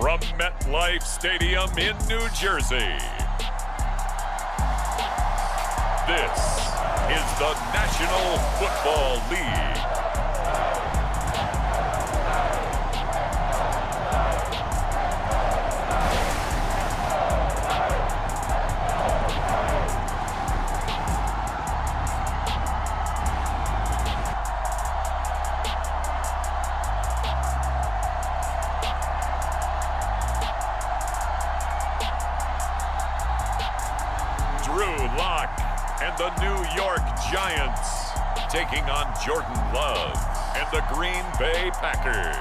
from MetLife Stadium in New Jersey. This is the National Football League. And the New York Giants taking on Jordan Love and the Green Bay Packers.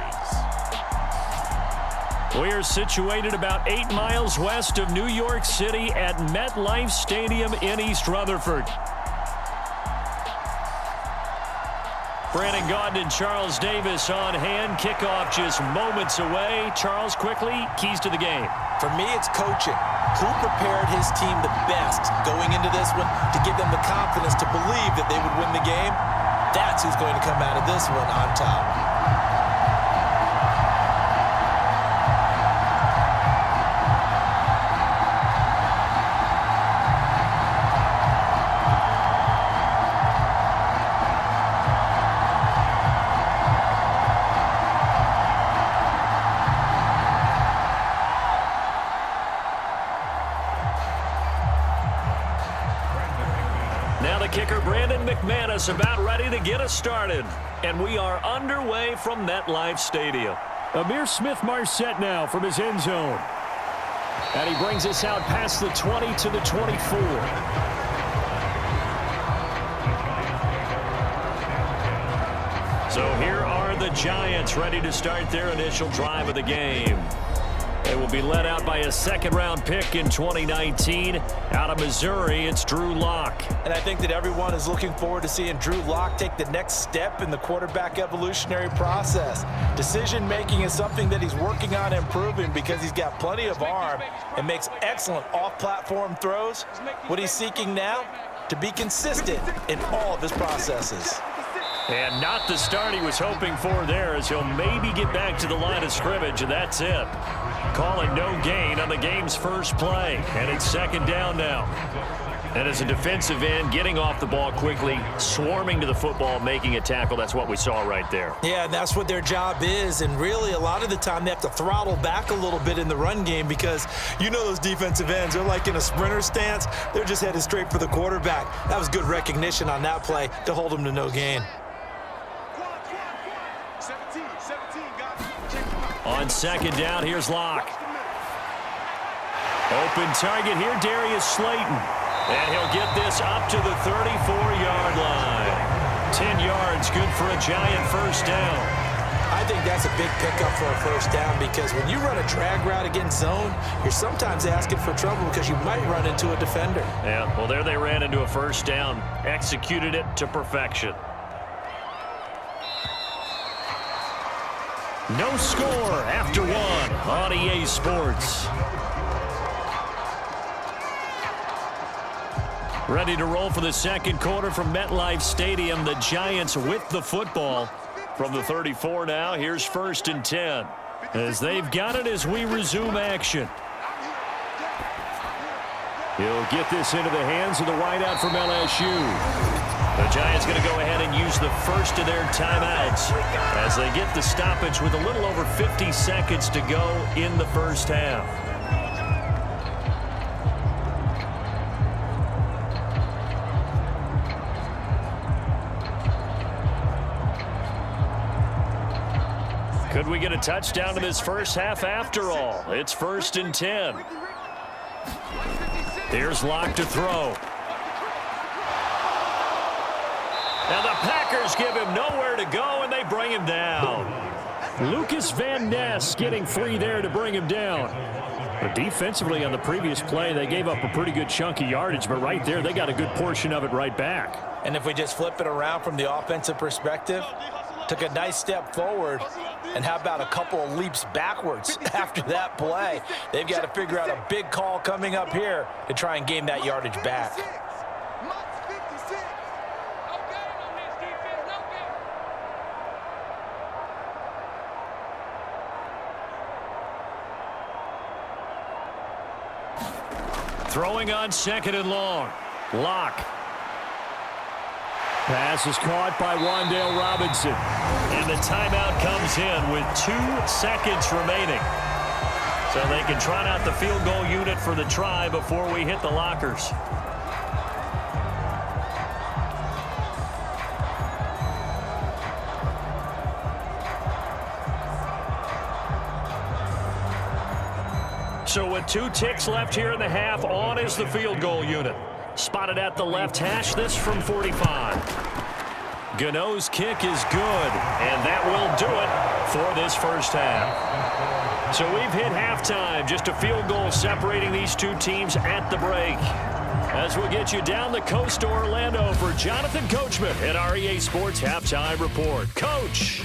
We are situated about 8 miles west of New York City at MetLife Stadium in East Rutherford. Brandon Gaudin and Charles Davis on hand. Kickoff just moments away. Charles, quickly, keys to the game. For me, it's coaching. Who prepared his team the best going into this one to give them the confidence to believe that they would win the game? That's who's going to come out of this one on top. Kicker Brandon McManus about ready to get us started. And we are underway from MetLife Stadium. Amir Smith-Marset now from his end zone. And he brings us out past the 20 to the 24. So here are the Giants ready to start their initial drive of the game. They will be led out by a second-round pick in 2019. Out of Missouri, it's Drew Lock. And I think that everyone is looking forward to seeing Drew Lock take the next step in the quarterback evolutionary process. Decision-making is something that he's working on improving because he's got plenty of arm and makes excellent off-platform throws. What he's seeking now? To be consistent in all of his processes. And not the start he was hoping for there, as he'll maybe get back to the line of scrimmage, and that's it. Calling no gain on the game's first play, and it's second down now. And as a defensive end, getting off the ball quickly, swarming to the football, making a tackle, that's what we saw right there. Yeah, that's what their job is, and really a lot of the time they have to throttle back a little bit in the run game because you know those defensive ends, they're like in a sprinter stance. They're just headed straight for the quarterback. That was good recognition on that play to hold him to no gain. On second down, here's Locke. Open target here, Darius Slayton. And he'll get this up to the 34-yard line. 10 yards, good for a Giant first down. I think that's a big pickup for a first down because when you run a drag route against zone, you're sometimes asking for trouble because you might run into a defender. Yeah, well, there they ran into a first down. Executed it to perfection. No score after one on EA Sports. Ready to roll for the second quarter from MetLife Stadium. The Giants with the football from the 34 now. Here's 1st and 10 as they've got it as we resume action. He'll get this into the hands of the wideout from LSU. The Giants going to go ahead and use the first of their timeouts as they get the stoppage with a little over 50 seconds to go in the first half. Could we get a touchdown in this first half after all? It's 1st and 10. Here's Locke to throw. Now the Packers give him nowhere to go, and they bring him down. Lucas Van Ness getting free there to bring him down. But defensively on the previous play, they gave up a pretty good chunk of yardage, but right there, they got a good portion of it right back. And if we just flip it around from the offensive perspective, took a nice step forward, and how about a couple of leaps backwards after that play? They've got to figure out a big call coming up here to try and gain that yardage back. Throwing on 2nd and long. Lock. Pass is caught by Wan'Dale Robinson. And the timeout comes in with 2 seconds remaining. So they can trot out the field goal unit for the try before we hit the lockers. So with 2 ticks left here in the half, on is the field goal unit. Spotted at the left hash, this from 45. Gano's kick is good, and that will do it for this first half. So we've hit halftime, just a field goal separating these 2 teams at the break. As we'll get you down the coast to Orlando for Jonathan Coachman at our EA Sports Halftime Report. Coach!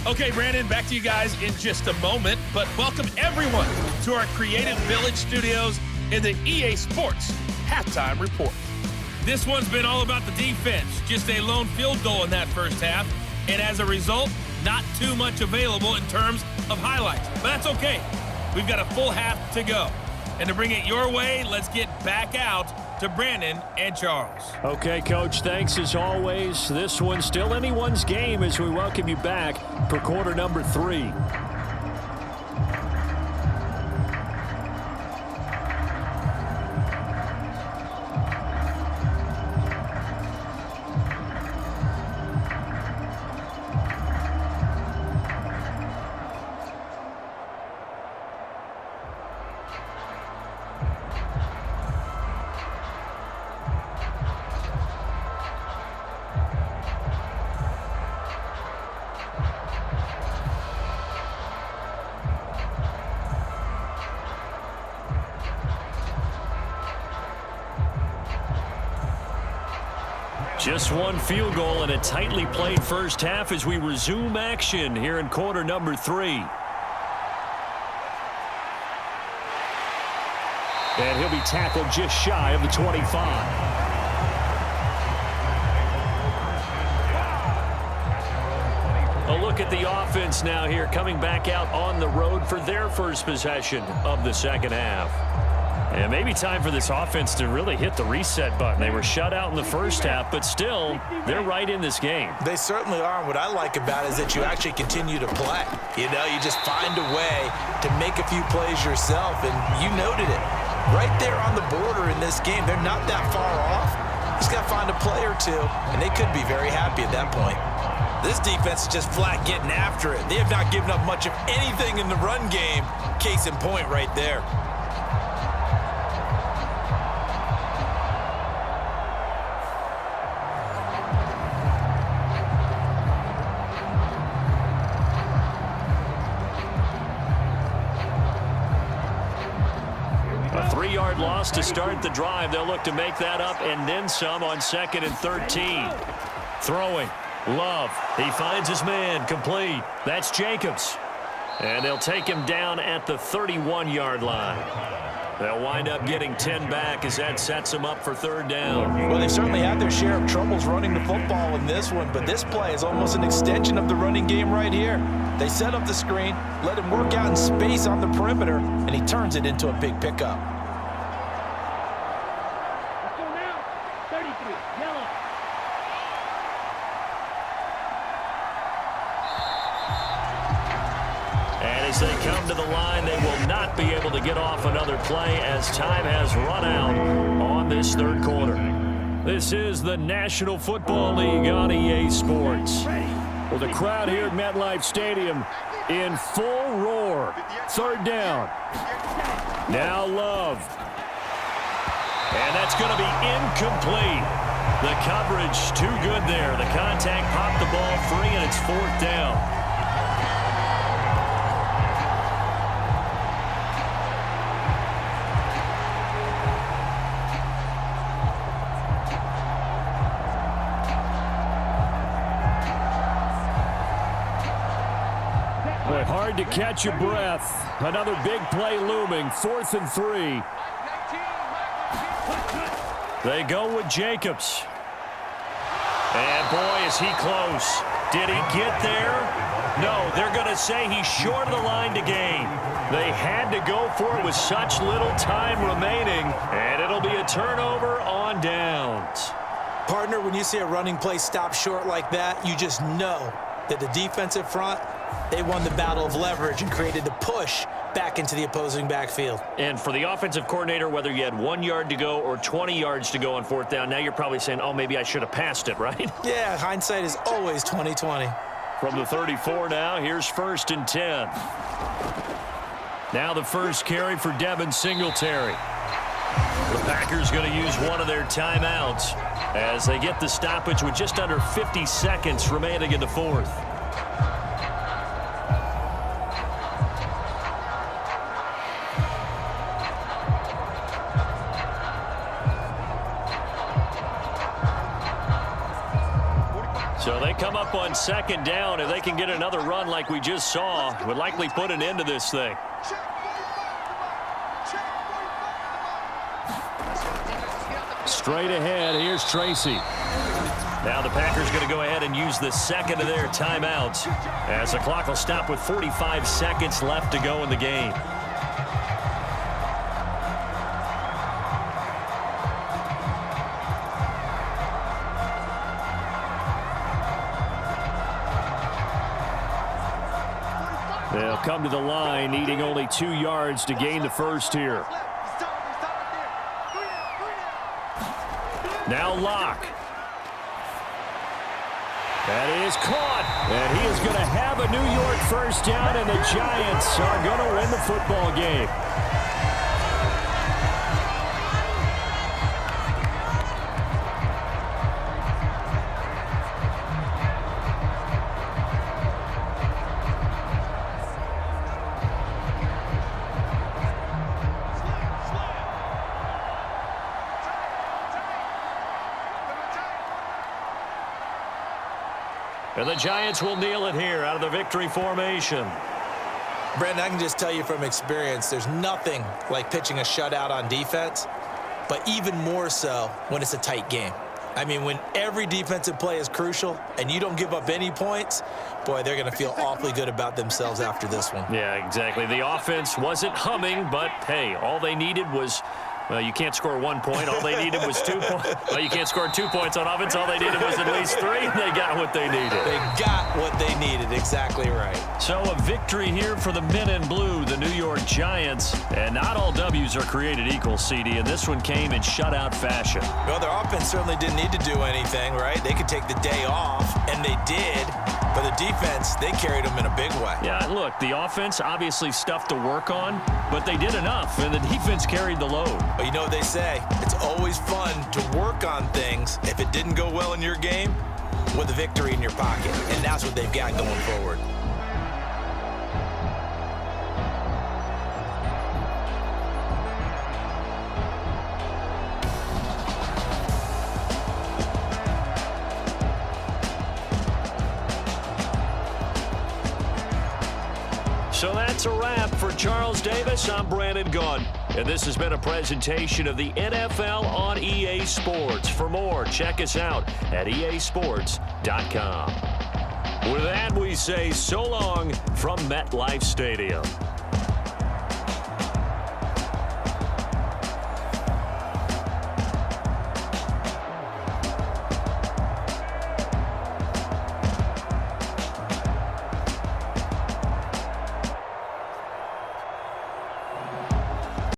Okay, Brandon, back to you guys in just a moment, but welcome everyone to our Creative Village studios in the EA Sports Halftime Report. This one's been all about the defense, just a lone field goal in that first half, and as a result, not too much available in terms of highlights, but that's okay. We've got a full half to go, and to bring it your way, let's get back out to Brandon and Charles. Okay, Coach, thanks as always. This one's still anyone's game as we welcome you back for quarter number 3. Just one field goal and a tightly played first half as we resume action here in quarter number 3. And he'll be tackled just shy of the 25. A look at the offense now here, coming back out on the road for their first possession of the second half. And maybe time for this offense to really hit the reset button. They were shut out in the first half, but still, they're right in this game. They certainly are. And what I like about it is that you actually continue to play. You know, you just find a way to make a few plays yourself, and you noted it. Right there on the border in this game, they're not that far off. Just got to find a play or two, and they could be very happy at that point. This defense is just flat getting after it. They have not given up much of anything in the run game. Case in point right there. A 3-yard loss to start the drive. They'll look to make that up and then some on 2nd and 13. Throwing. Love. He finds his man. Complete. That's Jacobs. And they'll take him down at the 31-yard line. They'll wind up getting 10 back as that sets them up for 3rd down. Well, they've certainly had their share of troubles running the football in this one, but this play is almost an extension of the running game right here. They set up the screen, let him work out in space on the perimeter, and he turns it into a big pickup. Let's go now. 33, yellow. And as they come to the line, they will not be able to get off another play as time has run out on this 3rd quarter. This is the National Football League on EA Sports. Well, the crowd here at MetLife Stadium in full roar. 3rd down. Now Love. And that's going to be incomplete. The coverage too good there. The contact popped the ball free, and it's 4th down. Hard to catch your breath. Another big play looming. 4th and 3. They go with Jacobs. And boy, is he close. Did he get there? No, they're going to say he's short of the line to gain. They had to go for it with such little time remaining, and it'll be a turnover on downs. Partner, when you see a running play stop short like that, you just know that the defensive front, they won the battle of leverage and created the push back into the opposing backfield. And for the offensive coordinator, whether you had 1 yard to go or 20 yards to go on fourth down, now you're probably saying, oh, maybe I should have passed it, right? Yeah, hindsight is always 20/20. From the 34 now, here's 1st and 10. Now the first carry for Devin Singletary. The Packers going to use one of their timeouts as they get the stoppage with just under 50 seconds remaining in the fourth. So they come up on 2nd down. If they can get another run like we just saw, would likely put an end to this thing. Straight ahead, here's Tracy. Now the Packers going to go ahead and use the second of their timeouts as the clock will stop with 45 seconds left to go in the game. They'll come to the line, needing only 2 yards to gain the first here. Now Locke. That is caught. And he is going to have a New York first down, and the Giants are going to win the football game. And the Giants will kneel it here out of the victory formation. Brandon, I can just tell you from experience, there's nothing like pitching a shutout on defense, but even more so when it's a tight game. I mean, when every defensive play is crucial and you don't give up any points, boy, they're going to feel awfully good about themselves after this one. Yeah, exactly. The offense wasn't humming, but, hey, all they needed was, well, you can't score 1 point. All they needed was 2 points. Well, you can't score 2 points on offense. All they needed was at least 3, and they got what they needed. They got what they needed. Exactly right. So a victory here for the men in blue, the New York Giants. And not all W's are created equal, CD, and this one came in shutout fashion. Well, their offense certainly didn't need to do anything, right? They could take the day off, and they did. But the defense, they carried them in a big way. Yeah, look, the offense obviously stuff to work on, but they did enough, and the defense carried the load. But you know what they say, it's always fun to work on things if it didn't go well in your game with a victory in your pocket, and that's what they've got going forward. So that's a wrap for Charles Davis. I'm Brandon Gaudin, and this has been a presentation of the NFL on EA Sports. For more, check us out at easports.com. With that, we say so long from MetLife Stadium.